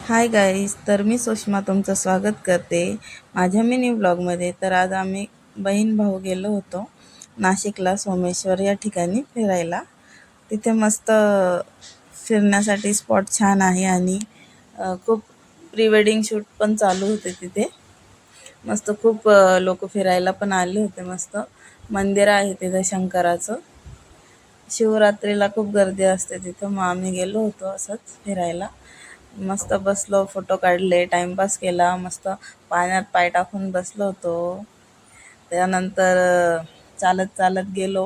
Hi guys, तर मी सुषमा तुमचं स्वागत करते माझ्या मिनी ब्लॉगमध्ये. तर आज आम्ही बहीण भाऊ गेलो होतो नाशिकला सोमेश्वर या ठिकाणी फिरायला. तिथे मस्त फिरण्यासाठी स्पॉट छान आहे आणि खूप प्री वेडिंग शूट पण चालू होते तिथे. मस्त खूप लोक फिरायला पण आले होते. मस्त मंदिर आहे तिथे शंकराचं. शिवरात्रीला खूप गर्दी असते तिथं. मग आम्ही गेलो होतो असंच फिरायला. मस्त बसलो, फोटो काढले, टाइमपास केला. मस्त पाण्यात पाय टाकून बसलो होतो. त्यानंतर चालत चालत गेलो.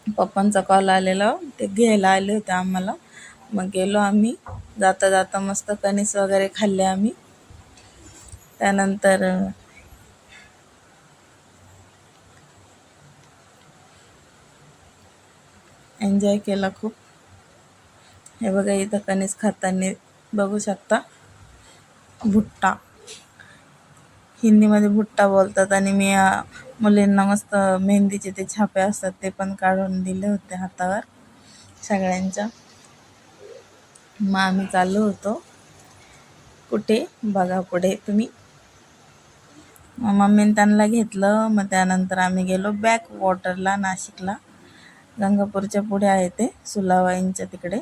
पप्पांचा कॉल आलेला, ते घ्यायला आले होते आम्हाला. मग गेलो आम्ही. जाता जाता मस्त कणीस वगैरे खाल्ले आम्ही. त्यानंतर एन्जॉय केला खूप. हे बघा, इथं कणीस खाताना बघू शकता. भुट्टा, हिंदीमध्ये भुट्टा बोलतात. आणि मी मुलींना मस्त मेहंदीचे ते छापे असतात ते पण काढून दिले होते हातावर सगळ्यांच्या. मग आम्ही चाललो होतो कुठे बघा पुढे तुम्ही. मग मम्मीने त्यांना घेतलं. मग त्यानंतर आम्ही गेलो बॅक वॉटरला नाशिकला. गंगापूरच्या पुढे आहे ते, सुलावाईंच्या तिकडे.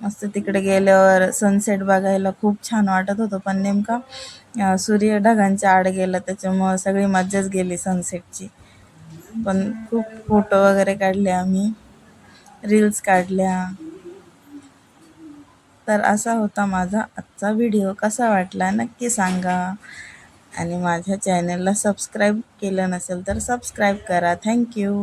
मस्त तिकडे गेल्यावर सनसेट बघायला खूप छान वाटत होतं. पण नेमका सूर्य ढगांच्या आड गेला, त्याच्यामुळं सगळी मज्जाच गेली सनसेटची. पण खूप फोटो वगैरे काढले आम्ही, रील्स काढल्या. तर असा होता माझा आजचा व्हिडिओ. कसा वाटला नक्की सांगा. आणि माझ्या चॅनलला सबस्क्राईब केलं नसेल तर सबस्क्राईब करा. थँक्यू.